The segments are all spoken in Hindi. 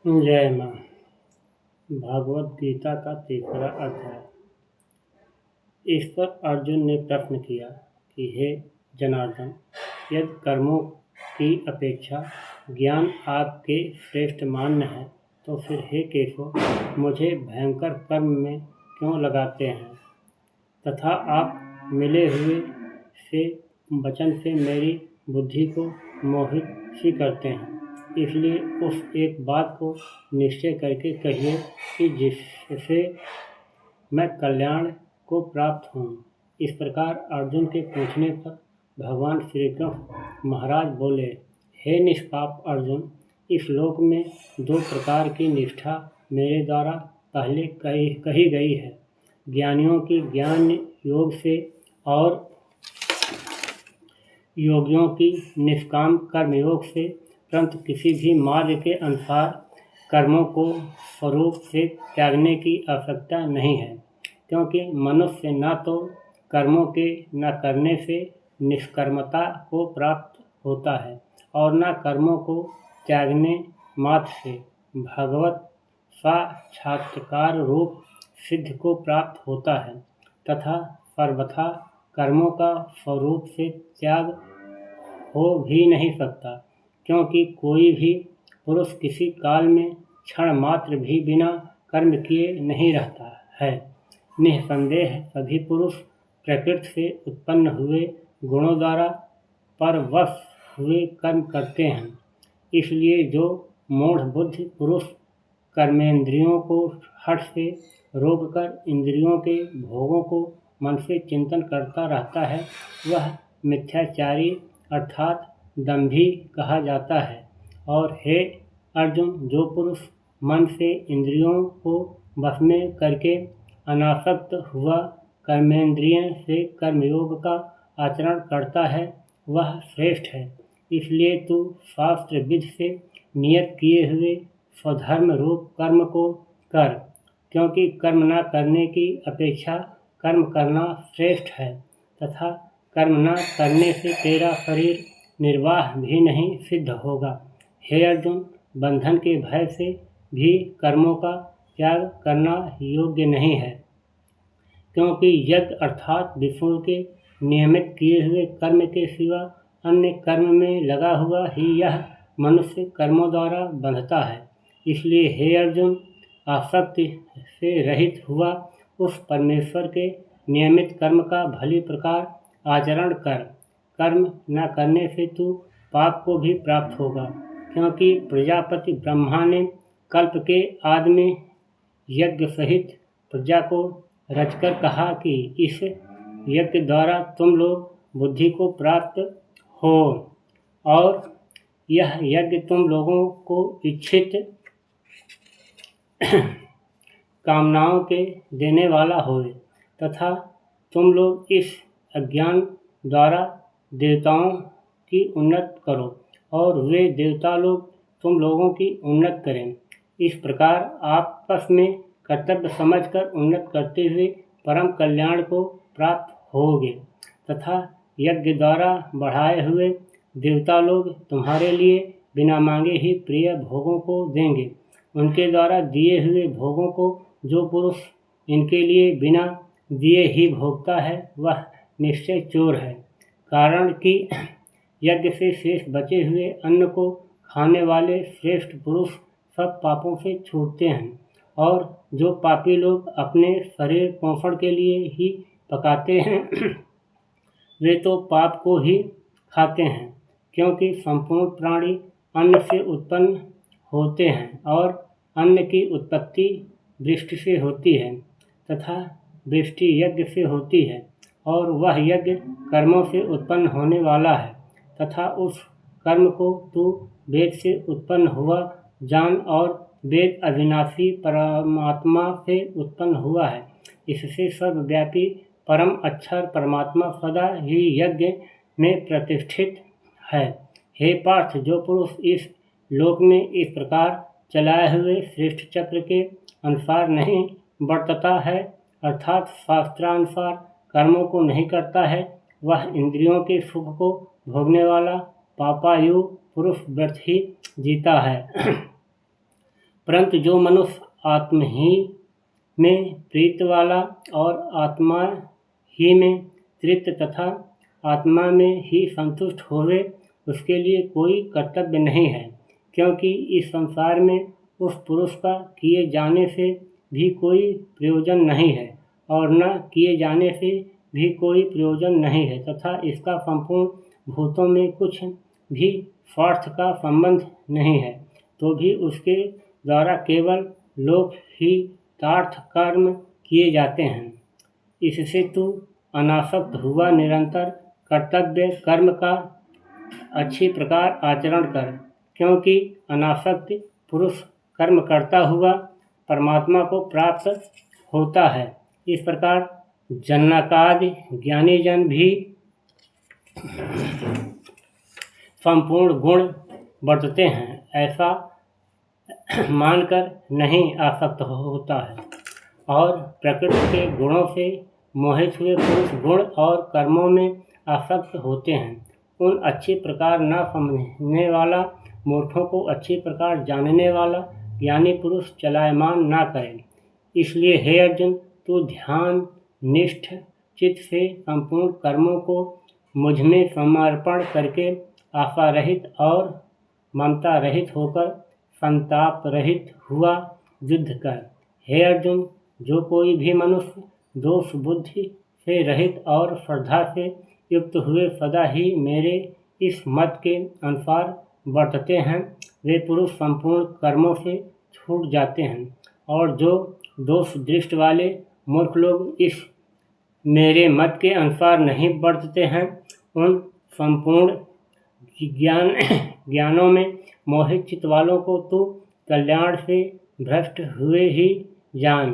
जय माँ। भागवत गीता का तीसरा अध्याय। इस पर अर्जुन ने प्रश्न किया कि हे जनार्दन, यदि कर्मों की अपेक्षा ज्ञान आपके श्रेष्ठ मान्य है तो फिर हे केशव, मुझे भयंकर कर्म में क्यों लगाते हैं तथा आप मिले हुए से वचन से मेरी बुद्धि को मोहित सी करते हैं। इसलिए उस एक बात को निश्चय करके कहिए कि जिससे मैं कल्याण को प्राप्त हूँ। इस प्रकार अर्जुन के पूछने पर भगवान श्री कृष्ण महाराज बोले, हे निष्पाप अर्जुन, इस लोक में दो प्रकार की निष्ठा मेरे द्वारा पहले कही गई है। ज्ञानियों की ज्ञान योग से और योगियों की निष्काम कर्म योग से, परंतु किसी भी मार्ग के अनुसार कर्मों को स्वरूप से त्यागने की आवश्यकता नहीं है, क्योंकि मनुष्य न तो कर्मों के न करने से निष्कर्मता को प्राप्त होता है और न कर्मों को त्यागने मात्र से भगवत साक्षात्कार रूप सिद्ध को प्राप्त होता है तथा सर्वथा कर्मों का स्वरूप से त्याग हो भी नहीं सकता, क्योंकि कोई भी पुरुष किसी काल में क्षण मात्र भी बिना कर्म किए नहीं रहता है। निःसंदेह सभी पुरुष प्रकृति से उत्पन्न हुए गुणों द्वारा परवश हुए कर्म करते हैं। इसलिए जो मूढ़ बुद्धि पुरुष कर्मेंद्रियों को हठ से रोककर इंद्रियों के भोगों को मन से चिंतन करता रहता है, वह मिथ्याचारी अर्थात दंभी कहा जाता है। और हे अर्जुन, जो पुरुष मन से इंद्रियों को वश में करके अनासक्त हुआ कर्मेंद्रियों से कर्मयोग का आचरण करता है, वह श्रेष्ठ है। इसलिए तू शास्त्र विधि से नियत किए हुए स्वधर्म रूप कर्म को कर, क्योंकि कर्म न करने की अपेक्षा कर्म करना श्रेष्ठ है तथा कर्म न करने से तेरा शरीर निर्वाह भी नहीं सिद्ध होगा। हे अर्जुन, बंधन के भय से भी कर्मों का त्याग करना योग्य नहीं है, क्योंकि यज्ञ अर्थात विष्णु के नियमित किए हुए कर्म के सिवा अन्य कर्म में लगा हुआ ही यह मनुष्य कर्मों द्वारा बंधता है। इसलिए हे अर्जुन, आसक्ति से रहित हुआ उस परमेश्वर के नियमित कर्म का भली प्रकार आचरण कर। कर्म न करने से तू पाप को भी प्राप्त होगा, क्योंकि प्रजापति ब्रह्मा ने कल्प के आदि में यज्ञ सहित प्रजा को रचकर कहा कि इस यज्ञ द्वारा तुम लोग बुद्धि को प्राप्त हो और यह यज्ञ तुम लोगों को इच्छित कामनाओं के देने वाला होए तथा तुम लोग इस अज्ञान द्वारा देवताओं की उन्नति करो और वे देवता लोग तुम लोगों की उन्नति करें। इस प्रकार आपस में कर्तव्य समझकर उन्नति करते हुए परम कल्याण को प्राप्त होगे तथा यज्ञ द्वारा बढ़ाए हुए देवता लोग तुम्हारे लिए बिना मांगे ही प्रिय भोगों को देंगे। उनके द्वारा दिए हुए भोगों को जो पुरुष इनके लिए बिना दिए ही भोगता है, वह निश्चय चोर है। कारण कि यज्ञ से शेष बचे हुए अन्न को खाने वाले श्रेष्ठ पुरुष सब पापों से छूटते हैं, और जो पापी लोग अपने शरीर पोषण के लिए ही पकाते हैं वे तो पाप को ही खाते हैं, क्योंकि संपूर्ण प्राणी अन्न से उत्पन्न होते हैं और अन्न की उत्पत्ति वृष्टि से होती है तथा वृष्टि यज्ञ से होती है, और वह यज्ञ कर्मों से उत्पन्न होने वाला है तथा उस कर्म को तू वेद से उत्पन्न हुआ जान, और वेद अविनाशी परमात्मा से उत्पन्न हुआ है। इससे सर्वव्यापी परम अक्षर परमात्मा सदा ही यज्ञ में प्रतिष्ठित है। हे पार्थ, जो पुरुष इस लोक में इस प्रकार चलाए हुए श्रेष्ठ चक्र के अनुसार नहीं बरतता है, अर्थात शास्त्रानुसार कर्मों को नहीं करता है, वह इंद्रियों के सुख को भोगने वाला पापायु पुरुष व्यर्थ ही जीता है। परंतु जो मनुष्य आत्म ही में प्रीत वाला और आत्मा ही में तृप्त तथा आत्मा में ही संतुष्ट होवे, उसके लिए कोई कर्तव्य नहीं है, क्योंकि इस संसार में उस पुरुष का किए जाने से भी कोई प्रयोजन नहीं है और न किए जाने से भी कोई प्रयोजन नहीं है तथा इसका संपूर्ण भूतों में कुछ भी स्वार्थ का संबंध नहीं है, तो भी उसके द्वारा केवल लोक हितार्थ कर्म किए जाते हैं। इससे तू अनासक्त हुआ निरंतर कर्तव्य कर्म का अच्छी प्रकार आचरण कर, क्योंकि अनासक्त पुरुष कर्म करता हुआ परमात्मा को प्राप्त होता है। इस प्रकार जनकादि ज्ञानी जन भी संपूर्ण गुण बरतते हैं, ऐसा मानकर नहीं आसक्त होता है, और प्रकृति के गुणों से मोहित हुए पुरुष गुण और कर्मों में आसक्त होते हैं। उन अच्छी प्रकार न समझने वाला मूर्खों को अच्छी प्रकार जानने वाला ज्ञानी पुरुष चलायमान ना करे। इसलिए हे अर्जुन, तू ध्यान निष्ठ चित्त से संपूर्ण कर्मों को मुझ में समर्पण करके आशा रहित और ममता रहित होकर संताप रहित हुआ युद्ध कर। हे अर्जुन, जो कोई भी मनुष्य दोष बुद्धि से रहित और श्रद्धा से युक्त हुए सदा ही मेरे इस मत के अनुसार बरतते हैं, वे पुरुष संपूर्ण कर्मों से छूट जाते हैं, और जो दोष दृष्टि वाले मूर्ख लोग इस मेरे मत के अनुसार नहीं बरतते हैं, उन संपूर्ण ज्ञानों में मोहित चित्त वालों को तू कल्याण से भ्रष्ट हुए ही जान,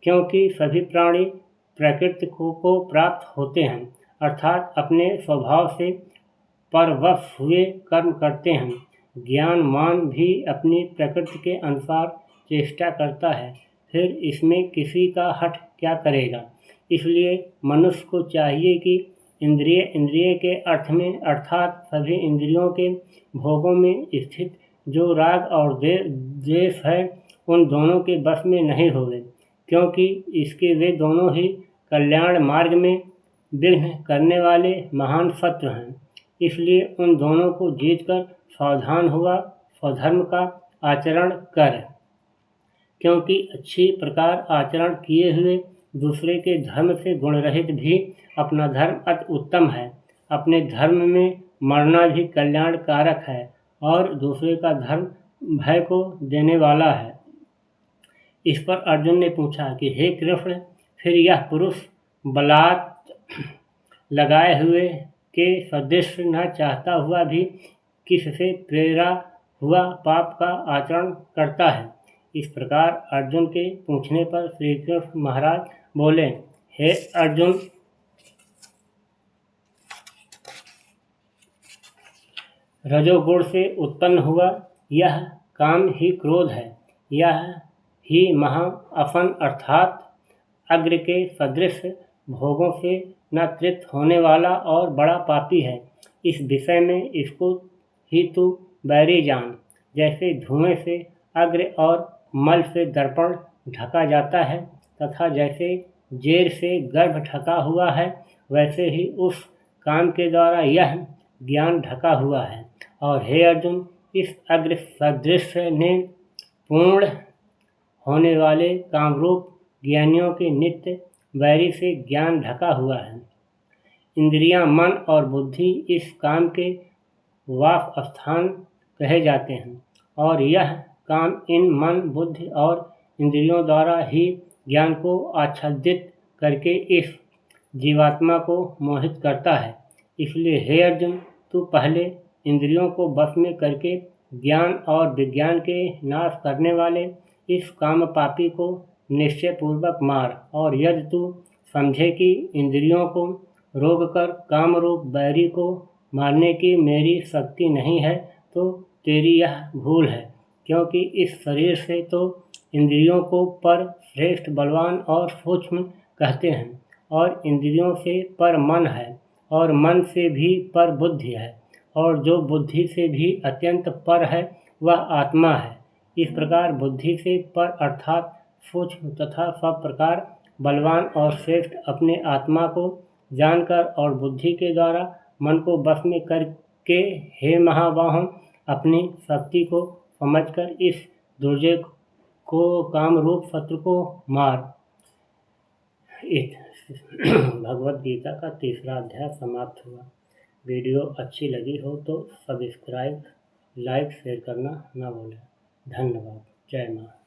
क्योंकि सभी प्राणी प्रकृति को प्राप्त होते हैं, अर्थात अपने स्वभाव से परवश हुए कर्म करते हैं। ज्ञानवान भी अपनी प्रकृति के अनुसार चेष्टा करता है, फिर इसमें किसी का हठ क्या करेगा। इसलिए मनुष्य को चाहिए कि इंद्रिय के अर्थ में अर्थात सभी इंद्रियों के भोगों में स्थित जो राग और द्वेष है, उन दोनों के बस में नहीं होवे, क्योंकि इसके वे दोनों ही कल्याण मार्ग में विघ्न करने वाले महान शत्रु हैं। इसलिए उन दोनों को जीतकर सावधान हुआ स्वधर्म का आचरण कर, क्योंकि अच्छी प्रकार आचरण किए हुए दूसरे के धर्म से गुणरहित भी अपना धर्म अति उत्तम है। अपने धर्म में मरना भी कल्याण कारक है और दूसरे का धर्म भय को देने वाला है। इस पर अर्जुन ने पूछा कि हे कृष्ण, फिर यह पुरुष बलात् लगाए हुए के सदृश न चाहता हुआ भी किससे प्रेरा हुआ पाप का आचरण करता है। इस प्रकार अर्जुन के पूछने पर श्री कृष्ण महाराज बोले, हे अर्जुन, रजोगुण से उत्पन्न हुआ यह काम ही क्रोध है, यह ही महा अफन अर्थात अग्र के सदृश भोगों से न तृप्त होने वाला और बड़ा पापी है। इस विषय में इसको ही तू बैरी जान। जैसे धुएं से अग्र और मल से दर्पण ढका जाता है तथा जैसे जेर से गर्भ ढका हुआ है, वैसे ही उस काम के द्वारा यह ज्ञान ढका हुआ है। और हे अर्जुन, इस अग्र सदृश ने पूर्ण होने वाले कामरूप ज्ञानियों के नित्य वैरी से ज्ञान ढका हुआ है। इंद्रियां, मन और बुद्धि इस काम के वास स्थान कहे जाते हैं, और यह काम इन मन, बुद्धि और इंद्रियों द्वारा ही ज्ञान को आच्छादित करके इस जीवात्मा को मोहित करता है। इसलिए हे अर्जुन, तू पहले इंद्रियों को बस में करके ज्ञान और विज्ञान के नाश करने वाले इस काम पापी को निश्चय पूर्वक मार, और यदि तू समझे कि इंद्रियों को रोक कर काम रूप बैरी को मारने की मेरी शक्ति नहीं है, तो तेरी यह भूल है, क्योंकि इस शरीर से तो इंद्रियों को पर श्रेष्ठ बलवान और सूक्ष्म कहते हैं, और इंद्रियों से पर मन है, और मन से भी पर बुद्धि है, और जो बुद्धि से भी अत्यंत पर है वह आत्मा है। इस प्रकार बुद्धि से पर अर्थात सूक्ष्म तथा सब प्रकार बलवान और श्रेष्ठ अपने आत्मा को जानकर और बुद्धि के द्वारा मन को वश में करके हे महाबाहो अपनी शक्ति को समझकर इस दुर्जय को काम रूप शत्रु को मार। भगवद गीता का 3रा अध्याय समाप्त हुआ। वीडियो अच्छी लगी हो तो सब्सक्राइब, लाइक, शेयर करना ना भूलें। धन्यवाद। जय माँ।